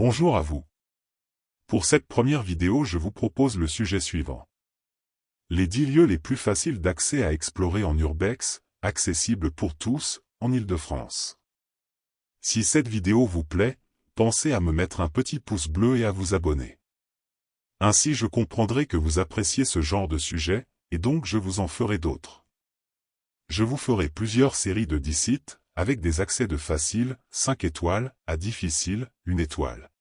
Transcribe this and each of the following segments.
Bonjour à vous. Pour cette première vidéo, je vous propose le sujet suivant. Les 10 lieux les plus faciles d'accès à explorer en urbex, accessibles pour tous, en Île-de-France. Si cette vidéo vous plaît, pensez à me mettre un petit pouce bleu et à vous abonner. Ainsi je comprendrai que vous appréciez ce genre de sujet, et donc je vous en ferai d'autres. Je vous ferai plusieurs séries de 10 sites, avec des accès de facile, 5 étoiles, à difficile, 1 étoile.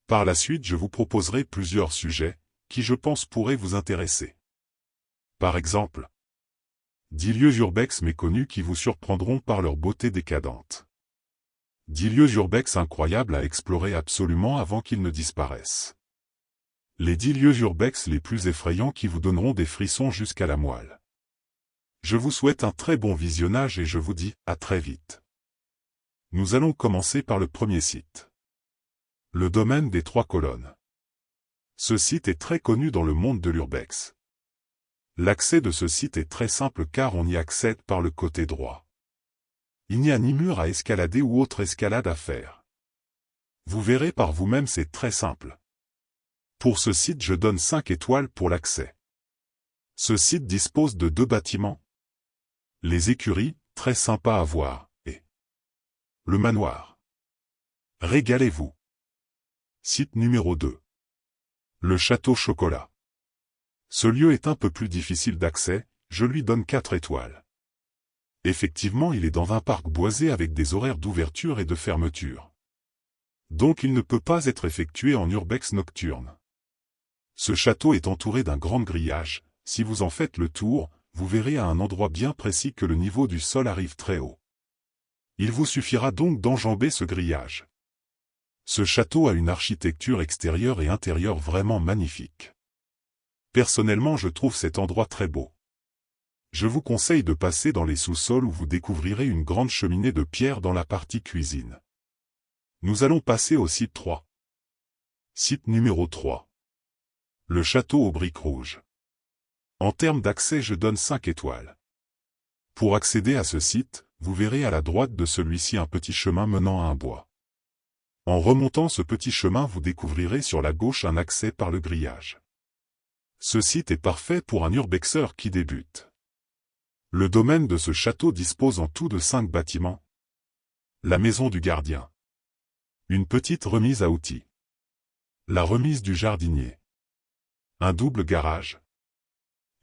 Par la suite je vous proposerai plusieurs sujets, qui je pense pourraient vous intéresser. Par exemple, 10 lieux urbex méconnus qui vous surprendront par leur beauté décadente. 10 lieux urbex incroyables à explorer absolument avant qu'ils ne disparaissent. Les 10 lieux urbex les plus effrayants qui vous donneront des frissons jusqu'à la moelle. Je vous souhaite un très bon visionnage et je vous dis à très vite. Nous allons commencer par le premier site. Le domaine des 3 colonnes. Ce site est très connu dans le monde de l'urbex. L'accès de ce site est très simple car on y accède par le côté droit. Il n'y a ni mur à escalader ou autre escalade à faire. Vous verrez par vous-même, c'est très simple. Pour ce site je donne 5 étoiles pour l'accès. Ce site dispose de 2 bâtiments. Les écuries, très sympa à voir, et le manoir. Régalez-vous. Site numéro 2. Le château Chocolat. Ce lieu est un peu plus difficile d'accès, je lui donne 4 étoiles. Effectivement, il est dans un parc boisé avec des horaires d'ouverture et de fermeture. Donc il ne peut pas être effectué en urbex nocturne. Ce château est entouré d'un grand grillage, si vous en faites le tour, vous verrez à un endroit bien précis que le niveau du sol arrive très haut. Il vous suffira donc d'enjamber ce grillage. Ce château a une architecture extérieure et intérieure vraiment magnifique. Personnellement, je trouve cet endroit très beau. Je vous conseille de passer dans les sous-sols où vous découvrirez une grande cheminée de pierre dans la partie cuisine. Nous allons passer au site 3. Site numéro 3. Le château aux briques rouges. En termes d'accès, je donne 5 étoiles. Pour accéder à ce site, vous verrez à la droite de celui-ci un petit chemin menant à un bois. En remontant ce petit chemin, vous découvrirez sur la gauche un accès par le grillage. Ce site est parfait pour un urbexeur qui débute. Le domaine de ce château dispose en tout de 5 bâtiments. La maison du gardien. Une petite remise à outils. La remise du jardinier. Un double garage.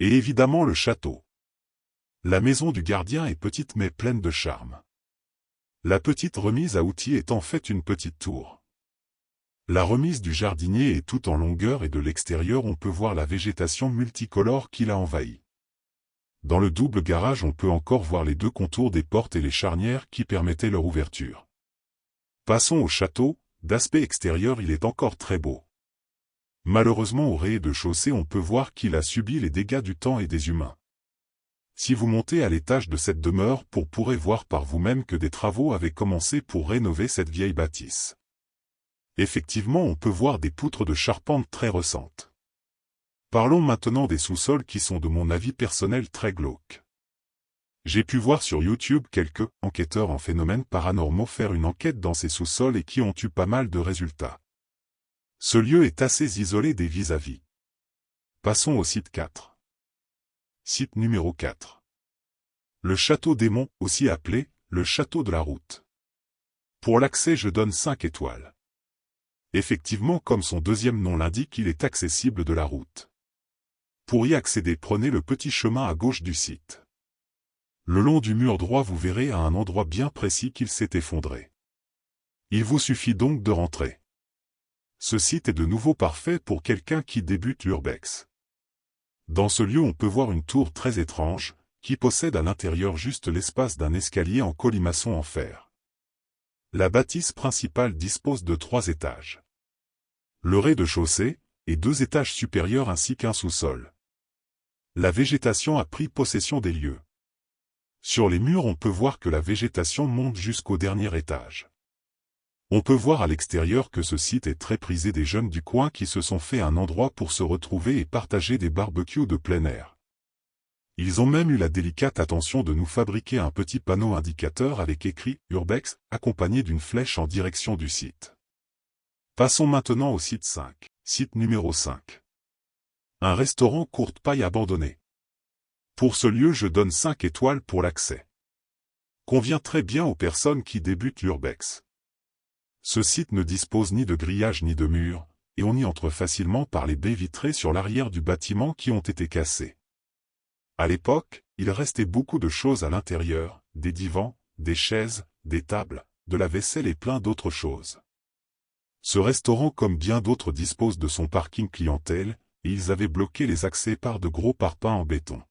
Et évidemment le château. La maison du gardien est petite mais pleine de charme. La petite remise à outils est en fait une petite tour. La remise du jardinier est toute en longueur et de l'extérieur on peut voir la végétation multicolore qui l'a envahi. Dans le double garage on peut encore voir les 2 contours des portes et les charnières qui permettaient leur ouverture. Passons au château, d'aspect extérieur il est encore très beau. Malheureusement au rez-de-chaussée on peut voir qu'il a subi les dégâts du temps et des humains. Si vous montez à l'étage de cette demeure vous pourrez voir par vous-même que des travaux avaient commencé pour rénover cette vieille bâtisse. Effectivement on peut voir des poutres de charpente très récentes. Parlons maintenant des sous-sols qui sont de mon avis personnel très glauques. J'ai pu voir sur YouTube quelques enquêteurs en phénomènes paranormaux faire une enquête dans ces sous-sols et qui ont eu pas mal de résultats. Ce lieu est assez isolé des vis-à-vis. Passons au site 4. Site numéro 4. Le château démon, aussi appelé le château de la route. Pour l'accès je donne 5 étoiles. Effectivement comme son deuxième nom l'indique il est accessible de la route. Pour y accéder prenez le petit chemin à gauche du site. Le long du mur droit vous verrez à un endroit bien précis qu'il s'est effondré. Il vous suffit donc de rentrer. Ce site est de nouveau parfait pour quelqu'un qui débute l'urbex. Dans ce lieu on peut voir une tour très étrange, qui possède à l'intérieur juste l'espace d'un escalier en colimaçon en fer. La bâtisse principale dispose de 3 étages. Le rez-de-chaussée, et 2 étages supérieurs ainsi qu'un sous-sol. La végétation a pris possession des lieux. Sur les murs on peut voir que la végétation monte jusqu'au dernier étage. On peut voir à l'extérieur que ce site est très prisé des jeunes du coin qui se sont fait un endroit pour se retrouver et partager des barbecues de plein air. Ils ont même eu la délicate attention de nous fabriquer un petit panneau indicateur avec écrit « Urbex » accompagné d'une flèche en direction du site. Passons maintenant au site 5. Site numéro 5. Un restaurant courte paille abandonné. Pour ce lieu je donne 5 étoiles pour l'accès. Convient très bien aux personnes qui débutent l'urbex. Ce site ne dispose ni de grillage ni de mur, et on y entre facilement par les baies vitrées sur l'arrière du bâtiment qui ont été cassées. À l'époque, il restait beaucoup de choses à l'intérieur, des divans, des chaises, des tables, de la vaisselle et plein d'autres choses. Ce restaurant comme bien d'autres dispose de son parking clientèle, et ils avaient bloqué les accès par de gros parpaings en béton.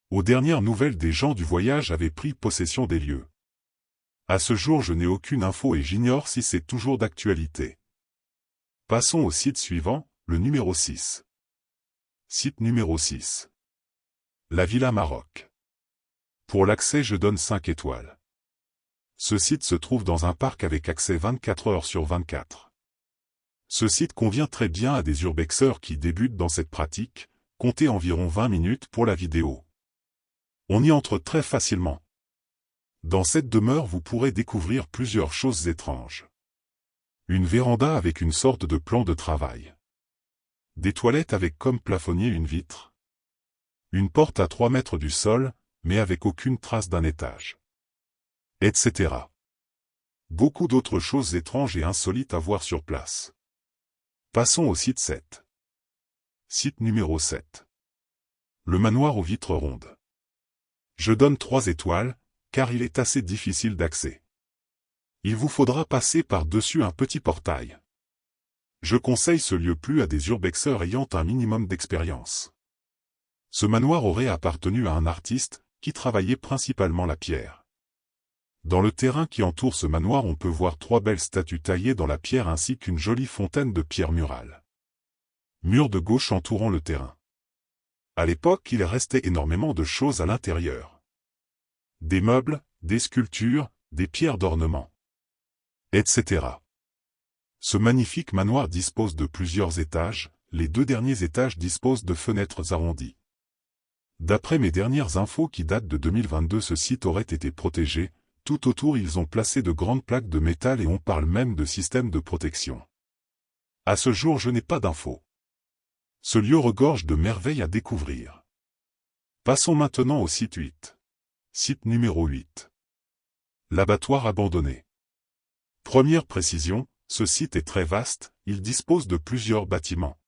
Aux dernières nouvelles des gens du voyage avaient pris possession des lieux. À ce jour je n'ai aucune info et j'ignore si c'est toujours d'actualité. Passons au site suivant, le numéro 6. Site numéro 6. La Villa Maroc. Pour l'accès je donne 5 étoiles. Ce site se trouve dans un parc avec accès 24 heures sur 24. Ce site convient très bien à des urbexeurs qui débutent dans cette pratique, comptez environ 20 minutes pour la vidéo. On y entre très facilement. Dans cette demeure vous pourrez découvrir plusieurs choses étranges. Une véranda avec une sorte de plan de travail. Des toilettes avec comme plafonnier une vitre. Une porte à 3 mètres du sol, mais avec aucune trace d'un étage. Etc. Beaucoup d'autres choses étranges et insolites à voir sur place. Passons au site 7. Site numéro 7. Le manoir aux vitres rondes. Je donne 3 étoiles, car il est assez difficile d'accès. Il vous faudra passer par-dessus un petit portail. Je conseille ce lieu plus à des urbexeurs ayant un minimum d'expérience. Ce manoir aurait appartenu à un artiste, qui travaillait principalement la pierre. Dans le terrain qui entoure ce manoir on peut voir 3 belles statues taillées dans la pierre ainsi qu'une jolie fontaine de pierre murale. Mur de gauche entourant le terrain. À l'époque il restait énormément de choses à l'intérieur. Des meubles, des sculptures, des pierres d'ornement, etc. Ce magnifique manoir dispose de plusieurs étages, les 2 derniers étages disposent de fenêtres arrondies. D'après mes dernières infos qui datent de 2022 ce site aurait été protégé. Tout autour ils ont placé de grandes plaques de métal et on parle même de système de protection. À ce jour je n'ai pas d'infos. Ce lieu regorge de merveilles à découvrir. Passons maintenant au site 8. Site numéro 8. L'abattoir abandonné. Première précision, ce site est très vaste, il dispose de plusieurs bâtiments.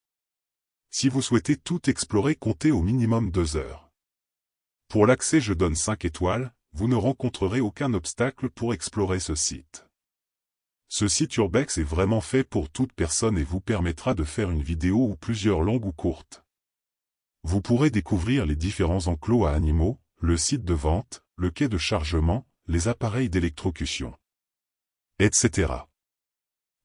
Si vous souhaitez tout explorer comptez au minimum 2 heures. Pour l'accès je donne 5 étoiles. Vous ne rencontrerez aucun obstacle pour explorer ce site. Ce site urbex est vraiment fait pour toute personne et vous permettra de faire une vidéo ou plusieurs longues ou courtes. Vous pourrez découvrir les différents enclos à animaux, le site de vente, le quai de chargement, les appareils d'électrocution, etc.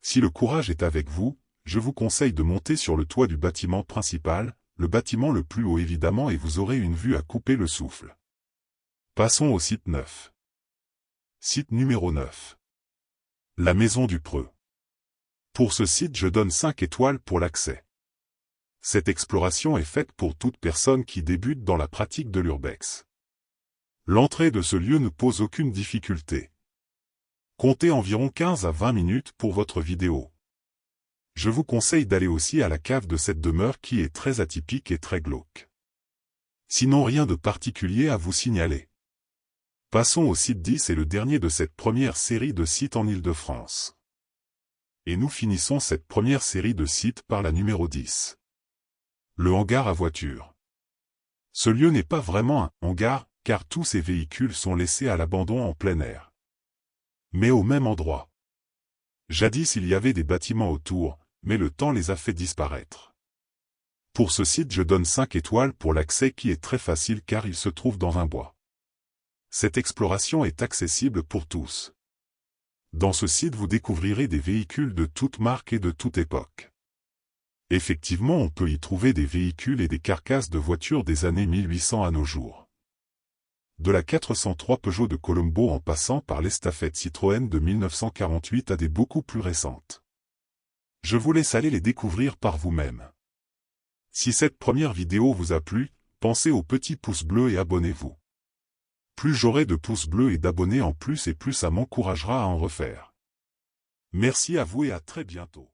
Si le courage est avec vous, je vous conseille de monter sur le toit du bâtiment principal, le bâtiment le plus haut évidemment et vous aurez une vue à couper le souffle. Passons au site 9. Site numéro 9. La Maison du Preux. Pour ce site je donne 5 étoiles pour l'accès. Cette exploration est faite pour toute personne qui débute dans la pratique de l'urbex. L'entrée de ce lieu ne pose aucune difficulté. Comptez environ 15 à 20 minutes pour votre vidéo. Je vous conseille d'aller aussi à la cave de cette demeure qui est très atypique et très glauque. Sinon rien de particulier à vous signaler. Passons au site 10 et le dernier de cette première série de sites en Île-de-France. Et nous finissons cette première série de sites par la numéro 10. Le hangar à voitures. Ce lieu n'est pas vraiment un hangar, car tous ces véhicules sont laissés à l'abandon en plein air. Mais au même endroit. Jadis il y avait des bâtiments autour, mais le temps les a fait disparaître. Pour ce site je donne 5 étoiles pour l'accès qui est très facile car il se trouve dans un bois. Cette exploration est accessible pour tous. Dans ce site vous découvrirez des véhicules de toutes marques et de toute époque. Effectivement on peut y trouver des véhicules et des carcasses de voitures des années 1800 à nos jours. De la 403 Peugeot de Colombo en passant par l'estafette Citroën de 1948 à des beaucoup plus récentes. Je vous laisse aller les découvrir par vous-même. Si cette première vidéo vous a plu, pensez au petit pouce bleu et abonnez-vous. Plus j'aurai de pouces bleus et d'abonnés en plus et plus ça m'encouragera à en refaire. Merci à vous et à très bientôt.